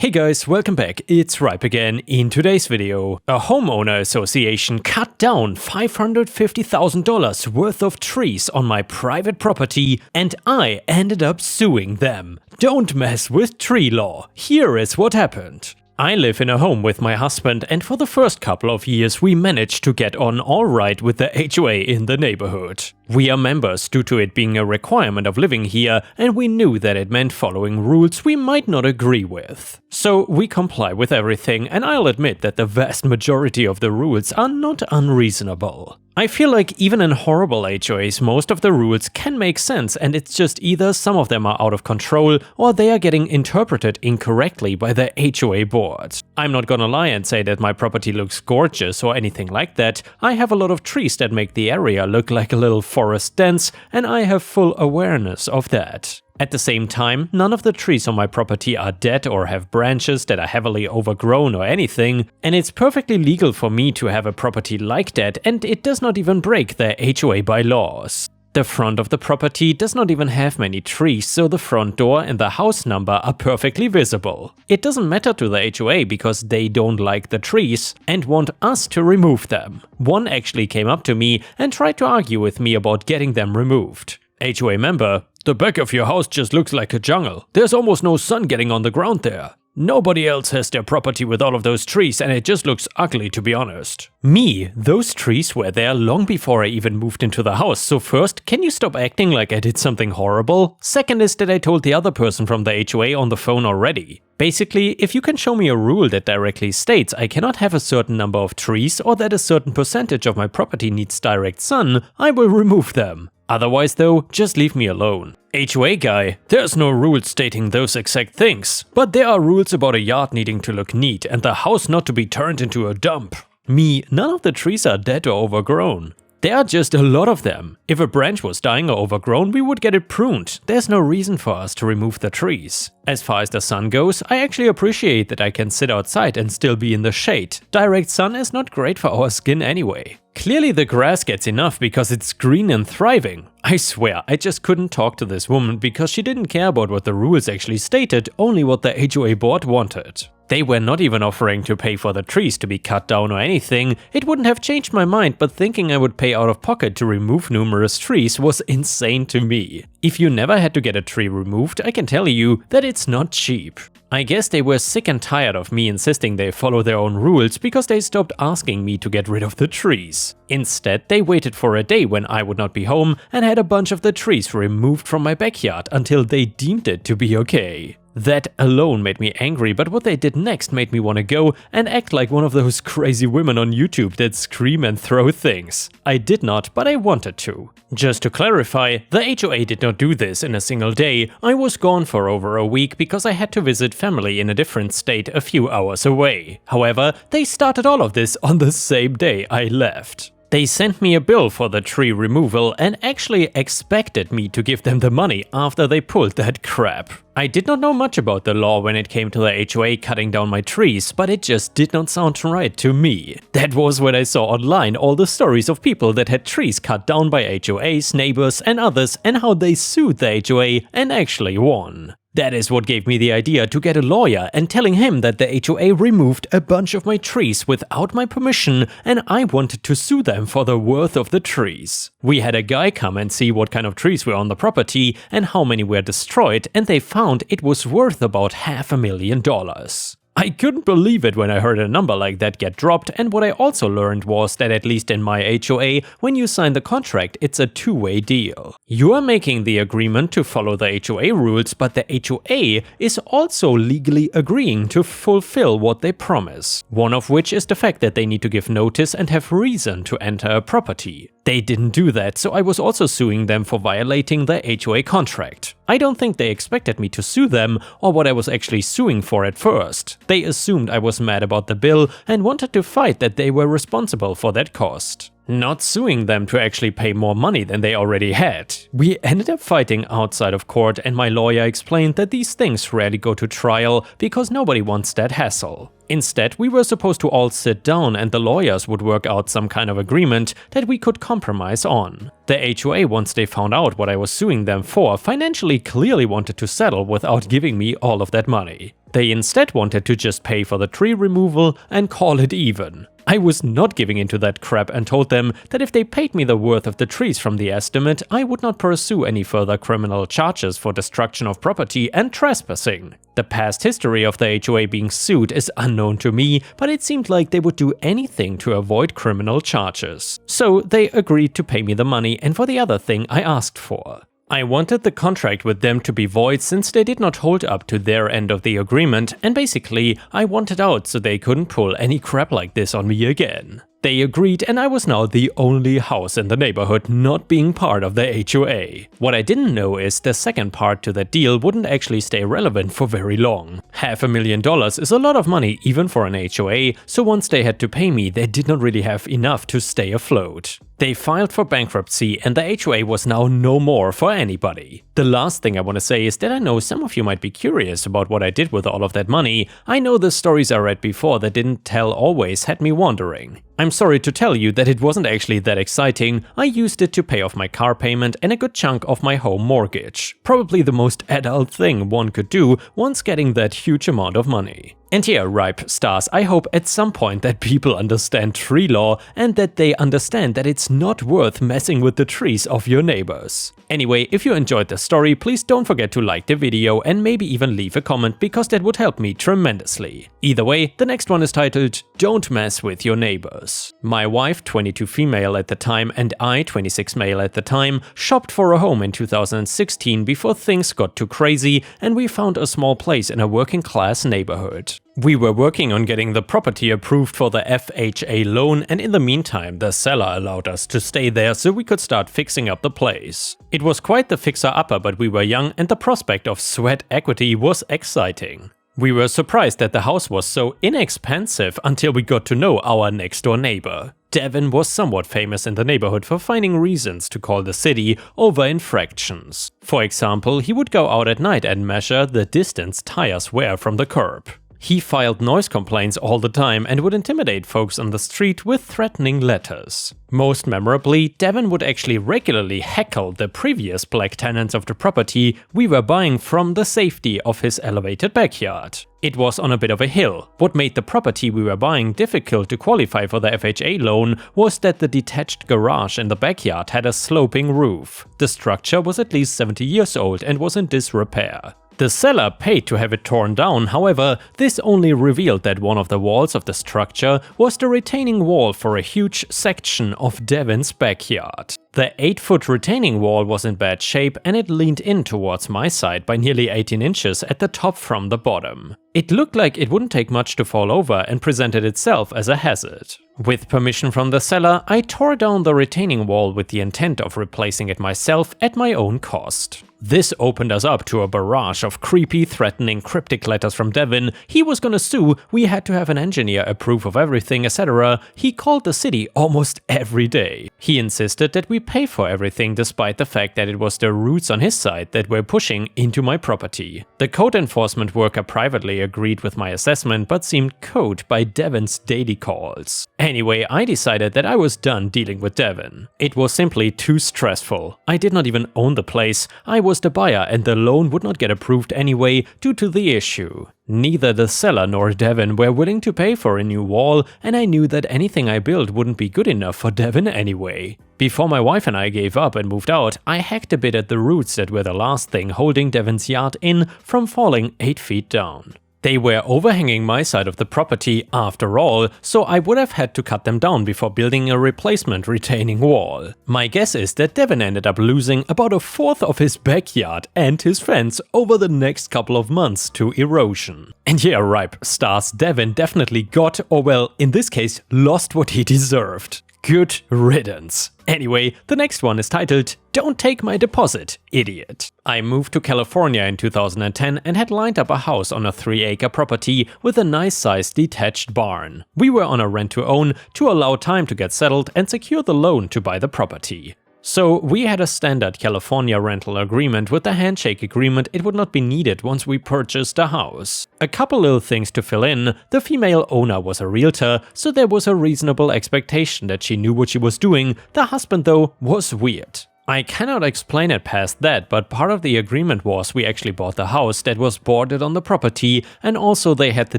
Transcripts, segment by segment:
Hey guys, welcome back, it's Ripe again. In today's video, a homeowner association cut down $550,000 worth of trees on my private property and I ended up suing them. Don't mess with tree law. Here is what happened. I live in a home with my husband and for the first couple of years we managed to get on alright with the HOA in the neighborhood. We are members due to it being a requirement of living here and we knew that it meant following rules we might not agree with. So we comply with everything and I'll admit that the vast majority of the rules are not unreasonable. I feel like even in horrible HOAs most of the rules can make sense and it's just either some of them are out of control or they are getting interpreted incorrectly by the HOA board. I'm not gonna lie and say that my property looks gorgeous or anything like that. I have a lot of trees that make the area look like a little forest dance and I have full awareness of that. At the same time, none of the trees on my property are dead or have branches that are heavily overgrown or anything, and it's perfectly legal for me to have a property like that and it does not even break the HOA bylaws. The front of the property does not even have many trees, so the front door and the house number are perfectly visible. It doesn't matter to the HOA because they don't like the trees and want us to remove them. One actually came up to me and tried to argue with me about getting them removed. HOA member: "The back of your house just looks like a jungle. There's almost no sun getting on the ground there. Nobody else has their property with all of those trees and it just looks ugly, to be honest." Me, those trees were there long before I even moved into the house, so first, can you stop acting like I did something horrible? Second is that I told the other person from the HOA on the phone already. Basically, if you can show me a rule that directly states I cannot have a certain number of trees or that a certain percentage of my property needs direct sun, I will remove them. Otherwise though, just leave me alone. HOA guy: "There's no rule stating those exact things, but there are rules about a yard needing to look neat and the house not to be turned into a dump." Me: "None of the trees are dead or overgrown. There are just a lot of them. If a branch was dying or overgrown, we would get it pruned. There's no reason for us to remove the trees. As far as the sun goes, I actually appreciate that I can sit outside and still be in the shade. Direct sun is not great for our skin anyway. Clearly the grass gets enough because it's green and thriving." I swear, I just couldn't talk to this woman because she didn't care about what the rules actually stated, only what the HOA board wanted. They were not even offering to pay for the trees to be cut down or anything. It wouldn't have changed my mind, but thinking I would pay out of pocket to remove numerous trees was insane to me. If you never had to get a tree removed, I can tell you that it's not cheap. I guess they were sick and tired of me insisting they follow their own rules because they stopped asking me to get rid of the trees. Instead, they waited for a day when I would not be home and had a bunch of the trees removed from my backyard until they deemed it to be okay. That alone made me angry, but what they did next made me want to go and act like one of those crazy women on YouTube that scream and throw things. I did not, but I wanted to. Just to clarify, the HOA did not do this in a single day. I was gone for over a week because I had to visit family in a different state a few hours away. However, they started all of this on the same day I left. They sent me a bill for the tree removal and actually expected me to give them the money after they pulled that crap. I did not know much about the law when it came to the HOA cutting down my trees, but it just did not sound right to me. That was when I saw online all the stories of people that had trees cut down by HOAs, neighbors and others and how they sued the HOA and actually won. That is what gave me the idea to get a lawyer and telling him that the HOA removed a bunch of my trees without my permission and I wanted to sue them for the worth of the trees. We had a guy come and see what kind of trees were on the property and how many were destroyed and they found it was worth about $500,000. I couldn't believe it when I heard a number like that get dropped, and what I also learned was that at least in my HOA, when you sign the contract, it's a two-way deal. You are making the agreement to follow the HOA rules, but the HOA is also legally agreeing to fulfill what they promise. One of which is the fact that they need to give notice and have reason to enter a property. They didn't do that, so I was also suing them for violating the HOA contract. I don't think they expected me to sue them or what I was actually suing for at first. They assumed I was mad about the bill and wanted to fight that they were responsible for that cost. Not suing them to actually pay more money than they already had. We ended up fighting outside of court and my lawyer explained that these things rarely go to trial because nobody wants that hassle. Instead, we were supposed to all sit down and the lawyers would work out some kind of agreement that we could compromise on. The HOA, once they found out what I was suing them for, financially clearly wanted to settle without giving me all of that money. They instead wanted to just pay for the tree removal and call it even. I was not giving into that crap and told them that if they paid me the worth of the trees from the estimate, I would not pursue any further criminal charges for destruction of property and trespassing. The past history of the HOA being sued is unknown to me, but it seemed like they would do anything to avoid criminal charges. So they agreed to pay me the money and for the other thing I asked for. I wanted the contract with them to be void since they did not hold up to their end of the agreement, and basically I wanted out so they couldn't pull any crap like this on me again. They agreed and I was now the only house in the neighborhood not being part of the HOA. What I didn't know is the second part to that deal wouldn't actually stay relevant for very long. $500,000 is a lot of money even for an HOA, so once they had to pay me, they did not really have enough to stay afloat. They filed for bankruptcy and the HOA was now no more for anybody. The last thing I want to say is that I know some of you might be curious about what I did with all of that money. I know the stories I read before that didn't tell always had me wondering. I'm sorry to tell you that it wasn't actually that exciting. I used it to pay off my car payment and a good chunk of my home mortgage. Probably the most adult thing one could do once getting that huge amount of money. And yeah, Ripe Stars, I hope at some point that people understand tree law and that they understand that it's not worth messing with the trees of your neighbors. Anyway, if you enjoyed the story, please don't forget to like the video and maybe even leave a comment because that would help me tremendously. Either way, the next one is titled Don't Mess with Your Neighbors. My wife, 22 female at the time, and I, 26 male at the time, shopped for a home in 2016 before things got too crazy and we found a small place in a working class neighborhood. We were working on getting the property approved for the FHA loan, and in the meantime the seller allowed us to stay there so we could start fixing up the place. It was quite the fixer-upper, but we were young and the prospect of sweat equity was exciting. We were surprised that the house was so inexpensive until we got to know our next-door neighbor. Devin was somewhat famous in the neighborhood for finding reasons to call the city over infractions. For example, he would go out at night and measure the distance tires were from the curb. He filed noise complaints all the time and would intimidate folks on the street with threatening letters. Most memorably, Devin would actually regularly heckle the previous black tenants of the property we were buying from the safety of his elevated backyard. It was on a bit of a hill. What made the property we were buying difficult to qualify for the FHA loan was that the detached garage in the backyard had a sloping roof. The structure was at least 70 years old and was in disrepair. The seller paid to have it torn down, however, this only revealed that one of the walls of the structure was the retaining wall for a huge section of Devin's backyard. The 8-foot retaining wall was in bad shape and it leaned in towards my side by nearly 18 inches at the top from the bottom. It looked like it wouldn't take much to fall over and presented itself as a hazard. With permission from the seller, I tore down the retaining wall with the intent of replacing it myself at my own cost. This opened us up to a barrage of creepy, threatening, cryptic letters from Devin. He was gonna sue, we had to have an engineer approve of everything, etc. He called the city almost every day. He insisted that we pay for everything despite the fact that it was the roots on his side that were pushing into my property. The code enforcement worker privately agreed with my assessment but seemed cowed by Devin's daily calls. Anyway, I decided that I was done dealing with Devin. It was simply too stressful. I did not even own the place. I was the buyer and the loan would not get approved anyway due to the issue. Neither the seller nor Devin were willing to pay for a new wall, and I knew that anything I built wouldn't be good enough for Devin anyway. Before my wife and I gave up and moved out, I hacked a bit at the roots that were the last thing holding Devin's yard in from falling 8 feet down. They were overhanging my side of the property after all, so I would have had to cut them down before building a replacement retaining wall. My guess is that Devin ended up losing about 1/4 of his backyard and his fence over the next couple of months to erosion. And yeah, Ripe Stars, Devin definitely got, or well, in this case, lost what he deserved. Good riddance. Anyway, the next one is titled Don't Take My Deposit, Idiot. I moved to California in 2010 and had lined up a house on a 3-acre property with a nice-sized detached barn. We were on a rent-to-own to allow time to get settled and secure the loan to buy the property. So we had a standard California rental agreement. With the handshake agreement, it would not be needed once we purchased the house. A couple little things to fill in: the female owner was a realtor, so there was a reasonable expectation that she knew what she was doing. The husband though was weird. I cannot explain it past that, but part of the agreement was we actually bought the house that was boarded on the property, and also they had the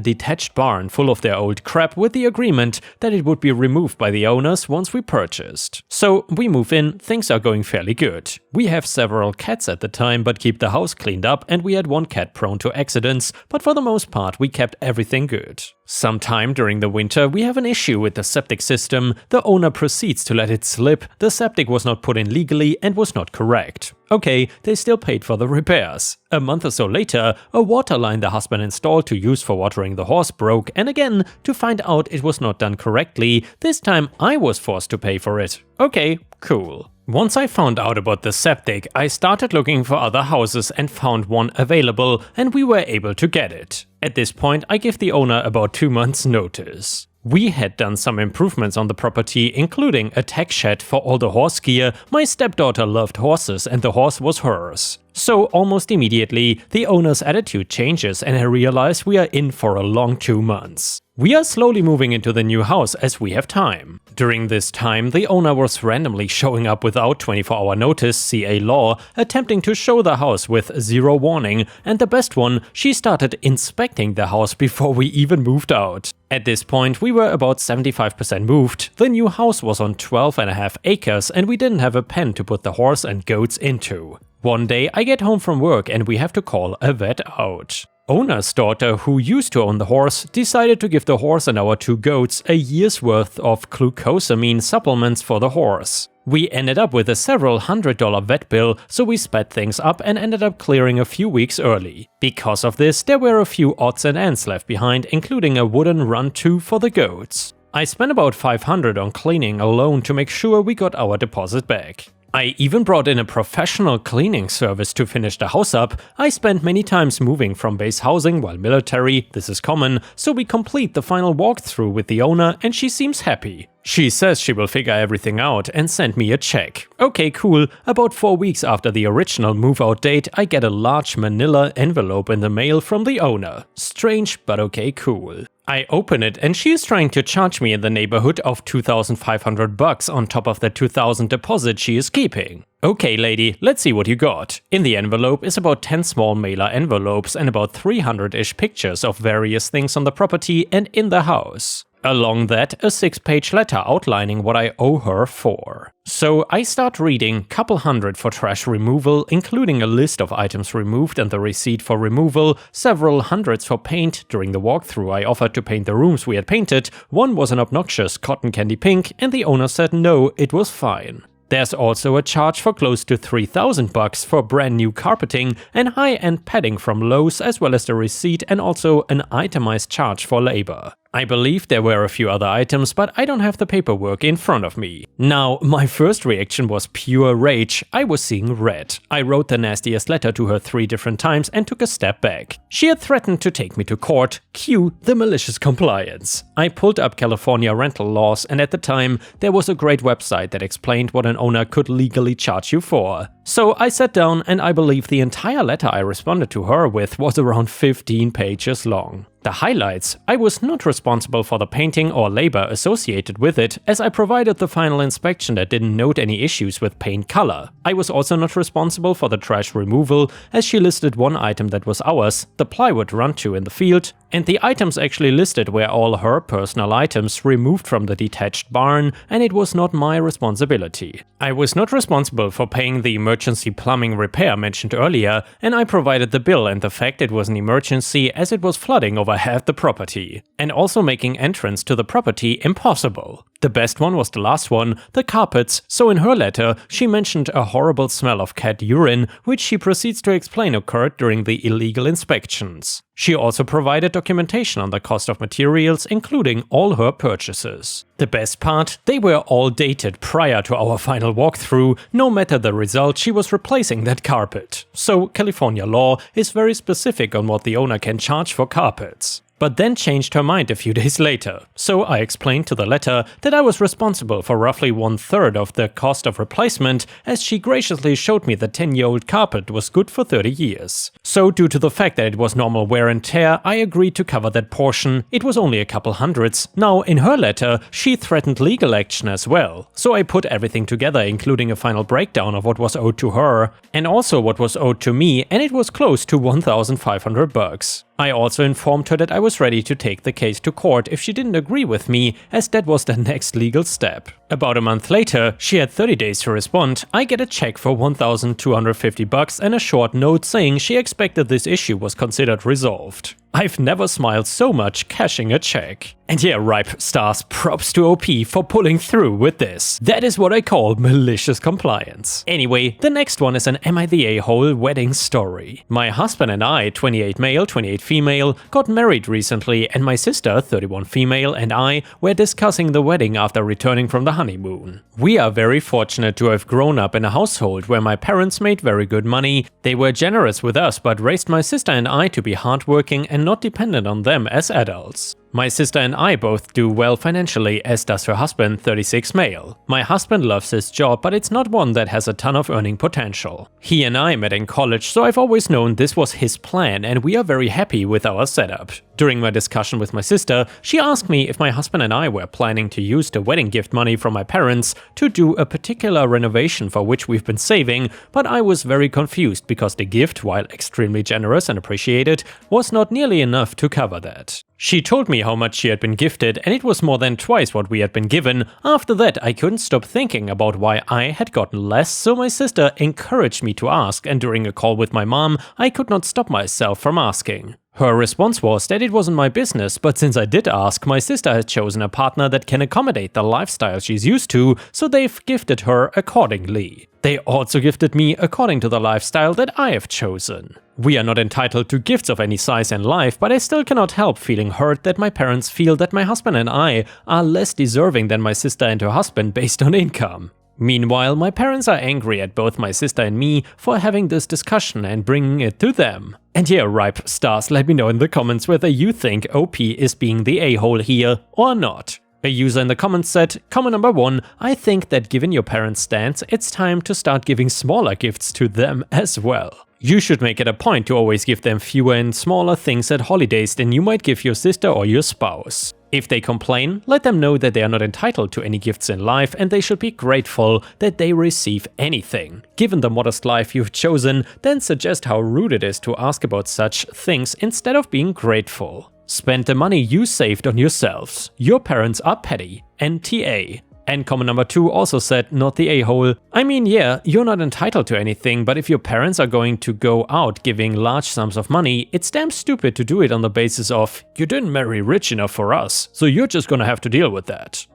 detached barn full of their old crap with the agreement that it would be removed by the owners once we purchased. So we move in, things are going fairly good. We have several cats at the time but keep the house cleaned up, and we had one cat prone to accidents, but for the most part we kept everything good. Sometime during the winter we have an issue with the septic system. The owner proceeds to let it slip. The septic was not put in legally and was not correct. Okay, they still paid for the repairs. A month or so later, a water line the husband installed to use for watering the horse broke, and again, to find out it was not done correctly, this time I was forced to pay for it. Okay, cool. Once I found out about the septic, I started looking for other houses and found one available, and we were able to get it. At this point, I give the owner about 2 months' notice. We had done some improvements on the property, including a tech shed for all the horse gear. My stepdaughter loved horses and the horse was hers. So almost immediately, the owner's attitude changes and I realize we are in for a long 2 months. We are slowly moving into the new house as we have time. During this time, the owner was randomly showing up without 24-hour notice, CA law, attempting to show the house with zero warning, and the best one, she started inspecting the house before we even moved out. At this point, we were about 75% moved. The new house was on 12.5 acres and we didn't have a pen to put the horse and goats into. One day I get home from work and we have to call a vet out. Owner's daughter, who used to own the horse, decided to give the horse and our 2 goats a year's worth of glucosamine supplements for the horse. We ended up with a several $100 vet bill, so we sped things up and ended up clearing a few weeks early. Because of this, there were a few odds and ends left behind, including a wooden run-to for the goats. I spent about $500 on cleaning alone to make sure we got our deposit back. I even brought in a professional cleaning service to finish the house up. I spent many times moving from base housing while military, this is common, so we complete the final walkthrough with the owner and she seems happy. She says she will figure everything out and send me a check. Okay, cool. About 4 weeks after the original move-out date, I get a large manila envelope in the mail from the owner. Strange, but okay, cool. I open it and she is trying to charge me in the neighborhood of $2,500 on top of the $2,000 deposit she is keeping. Okay lady, let's see what you got. In the envelope is about 10 small mailer envelopes and about 300-ish pictures of various things on the property and in the house. Along that, a 6-page letter outlining what I owe her for. So I start reading, couple hundred for trash removal, including a list of items removed and the receipt for removal, several hundreds for paint. During the walkthrough I offered to paint the rooms we had painted. One was an obnoxious cotton candy pink and the owner said no, it was fine. There's also a charge for close to $3,000 for brand new carpeting and high-end padding from Lowe's, as well as the receipt and also an itemized charge for labor. I believe there were a few other items, but I don't have the paperwork in front of me. Now, my first reaction was pure rage. I was seeing red. I wrote the nastiest letter to her 3 different times and took a step back. She had threatened to take me to court. Cue the malicious compliance. I pulled up California rental laws, and at the time, there was a great website that explained what an owner could legally charge you for. So I sat down and I believe the entire letter I responded to her with was around 15 pages long. The highlights: I was not responsible for the painting or labor associated with it, as I provided the final inspection that didn't note any issues with paint color. I was also not responsible for the trash removal, as she listed one item that was ours, the plywood run-to in the field, and the items actually listed were all her personal items removed from the detached barn, and it was not my responsibility. I was not responsible for paying the emergency plumbing repair mentioned earlier, and I provided the bill and the fact it was an emergency as it was flooding over half the property, and also making entrance to the property impossible. The best one was the last one, the carpets, so in her letter she mentioned a horrible smell of cat urine, which she proceeds to explain occurred during the illegal inspections. She also provided documentation on the cost of materials, including all her purchases. The best part, they were all dated prior to our final walkthrough. No matter the result, she was replacing that carpet. So California law is very specific on what the owner can charge for carpets. but then changed her mind a few days later. So I explained to the letter that I was responsible for roughly 1/3 of the cost of replacement, as she graciously showed me the 10-year-old carpet was good for 30 years. So due to the fact that it was normal wear and tear, I agreed to cover that portion. It was only a couple hundreds. Now, in her letter, she threatened legal action as well. So I put everything together, including a final breakdown of what was owed to her, and also what was owed to me, and it was close to $1,500. I also informed her that I was ready to take the case to court if she didn't agree with me, as that was the next legal step. About a month later, she had 30 days to respond. I get a check for $1,250 and a short note saying she expected this issue was considered resolved. I've never smiled so much cashing a check. And yeah, Ripe stars, props to OP for pulling through with this. That is what I call malicious compliance. Anyway, the next one is an Am I the A-hole wedding story. My husband and I, 28 male, 28 female, got married recently, and my sister, 31 female, and I were discussing the wedding after returning from the honeymoon. We are very fortunate to have grown up in a household where my parents made very good money. They were generous with us, but raised my sister and I to be hardworking and not dependent on them as adults. My sister and I both do well financially, as does her husband, 36 male. My husband loves his job, but it's not one that has a ton of earning potential. He and I met in college, so I've always known this was his plan, and we are very happy with our setup. During my discussion with my sister, she asked me if my husband and I were planning to use the wedding gift money from my parents to do a particular renovation for which we've been saving, but I was very confused because the gift, while extremely generous and appreciated, was not nearly enough to cover that. She told me how much she had been gifted, and it was more than twice what we had been given. After that, I couldn't stop thinking about why I had gotten less, so my sister encouraged me to ask, and during a call with my mom, I could not stop myself from asking. Her response was that it wasn't my business, but since I did ask, my sister has chosen a partner that can accommodate the lifestyle she's used to, so they've gifted her accordingly. They also gifted me according to the lifestyle that I have chosen. We are not entitled to gifts of any size in life, but I still cannot help feeling hurt that my parents feel that my husband and I are less deserving than my sister and her husband based on income. Meanwhile, my parents are angry at both my sister and me for having this discussion and bringing it to them. And yeah, Ripe stars, let me know in the comments whether you think OP is being the a-hole here or not. A user in the comments said, comment number 1, I think that given your parents' stance, it's time to start giving smaller gifts to them as well. You should make it a point to always give them fewer and smaller things at holidays than you might give your sister or your spouse. If they complain, let them know that they are not entitled to any gifts in life and they should be grateful that they receive anything. Given the modest life you've chosen, then suggest how rude it is to ask about such things instead of being grateful. Spend the money you saved on yourselves. Your parents are petty. NTA. And comment number 2 also said, not the a-hole. I mean, yeah, you're not entitled to anything, but if your parents are going to go out giving large sums of money, it's damn stupid to do it on the basis of, you didn't marry rich enough for us, so you're just gonna have to deal with that.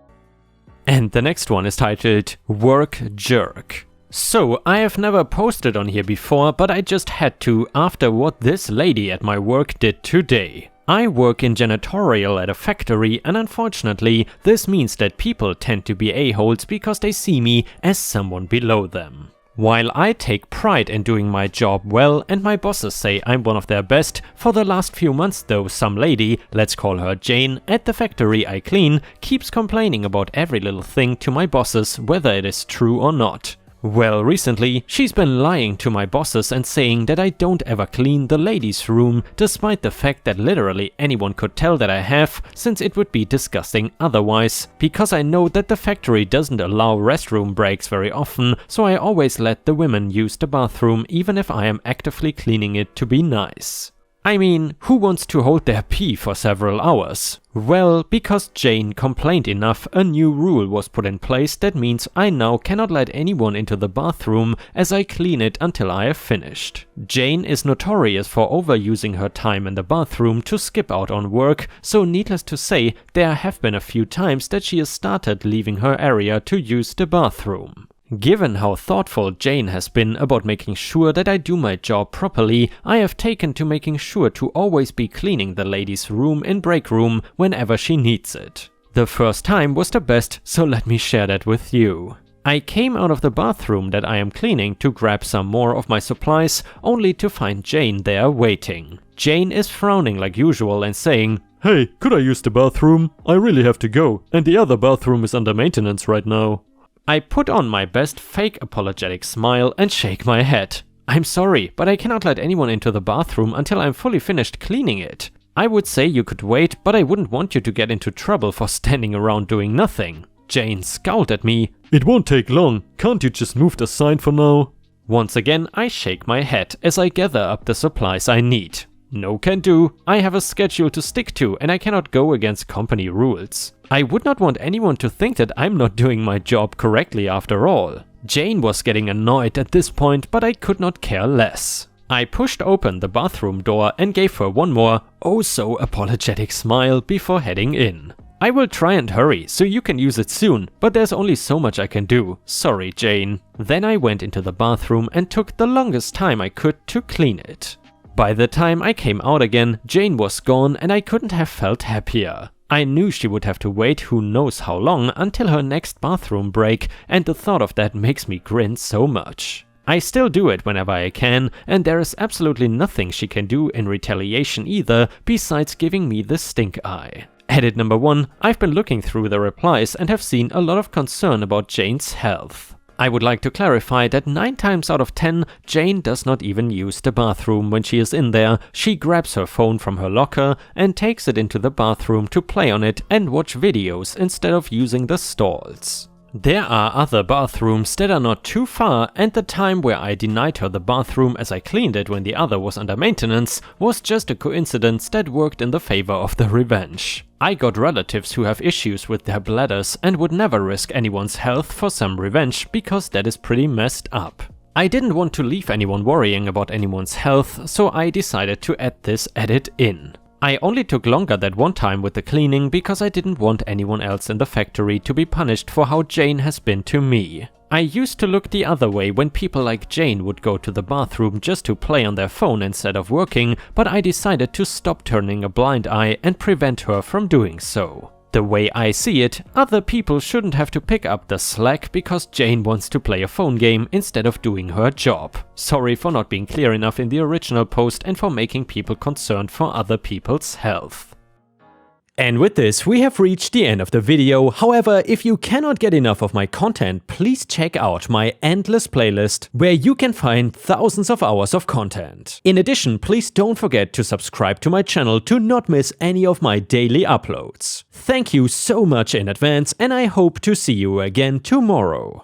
And the next one is titled, Work Jerk. So, I have never posted on here before, but I just had to after what this lady at my work did today. I work in janitorial at a factory, and unfortunately, this means that people tend to be a-holes because they see me as someone below them. While I take pride in doing my job well and my bosses say I'm one of their best, for the last few months though some lady, let's call her Jane, at the factory I clean, keeps complaining about every little thing to my bosses, whether it is true or not. Well, recently, she's been lying to my bosses and saying that I don't ever clean the ladies' room, despite the fact that literally anyone could tell that I have, since it would be disgusting otherwise. Because I know that the factory doesn't allow restroom breaks very often, so I always let the women use the bathroom even if I am actively cleaning it to be nice. I mean, who wants to hold their pee for several hours? Well, because Jane complained enough, a new rule was put in place that means I now cannot let anyone into the bathroom as I clean it until I have finished. Jane is notorious for overusing her time in the bathroom to skip out on work, so needless to say, there have been a few times that she has started leaving her area to use the bathroom. Given how thoughtful Jane has been about making sure that I do my job properly, I have taken to making sure to always be cleaning the ladies' room in break room whenever she needs it. The first time was the best, so let me share that with you. I came out of the bathroom that I am cleaning to grab some more of my supplies, only to find Jane there waiting. Jane is frowning like usual and saying, "Hey, could I use the bathroom? I really have to go, and the other bathroom is under maintenance right now." I put on my best fake apologetic smile and shake my head. "I'm sorry, but I cannot let anyone into the bathroom until I'm fully finished cleaning it. I would say you could wait, but I wouldn't want you to get into trouble for standing around doing nothing." Jane scowled at me. "It won't take long. Can't you just move the sign for now?" Once again, I shake my head as I gather up the supplies I need. No can do. I have a schedule to stick to and I cannot go against company rules. I would not want anyone to think that I'm not doing my job correctly after all. Jane was getting annoyed at this point, but I could not care less. I pushed open the bathroom door and gave her one more, oh so apologetic smile before heading in. "I will try and hurry, so you can use it soon, but there's only so much I can do. Sorry, Jane." Then I went into the bathroom and took the longest time I could to clean it. By the time I came out again, Jane was gone and I couldn't have felt happier. I knew she would have to wait who knows how long until her next bathroom break, and the thought of that makes me grin so much. I still do it whenever I can, and there is absolutely nothing she can do in retaliation either, besides giving me the stink eye. Edit number 1, I've been looking through the replies and have seen a lot of concern about Jane's health. I would like to clarify that 9 times out of 10, Jane does not even use the bathroom when she is in there. She grabs her phone from her locker and takes it into the bathroom to play on it and watch videos instead of using the stalls. There are other bathrooms that are not too far, and the time where I denied her the bathroom as I cleaned it when the other was under maintenance was just a coincidence that worked in the favor of the revenge. I got relatives who have issues with their bladders and would never risk anyone's health for some revenge because that is pretty messed up. I didn't want to leave anyone worrying about anyone's health, so I decided to add this edit in. I only took longer that one time with the cleaning because I didn't want anyone else in the factory to be punished for how Jane has been to me. I used to look the other way when people like Jane would go to the bathroom just to play on their phone instead of working, but I decided to stop turning a blind eye and prevent her from doing so. The way I see it, other people shouldn't have to pick up the slack because Jane wants to play a phone game instead of doing her job. Sorry for not being clear enough in the original post and for making people concerned for other people's health. And with this, we have reached the end of the video. However, if you cannot get enough of my content, please check out my endless playlist, where you can find thousands of hours of content. In addition, please don't forget to subscribe to my channel to not miss any of my daily uploads. Thank you so much in advance, and I hope to see you again tomorrow.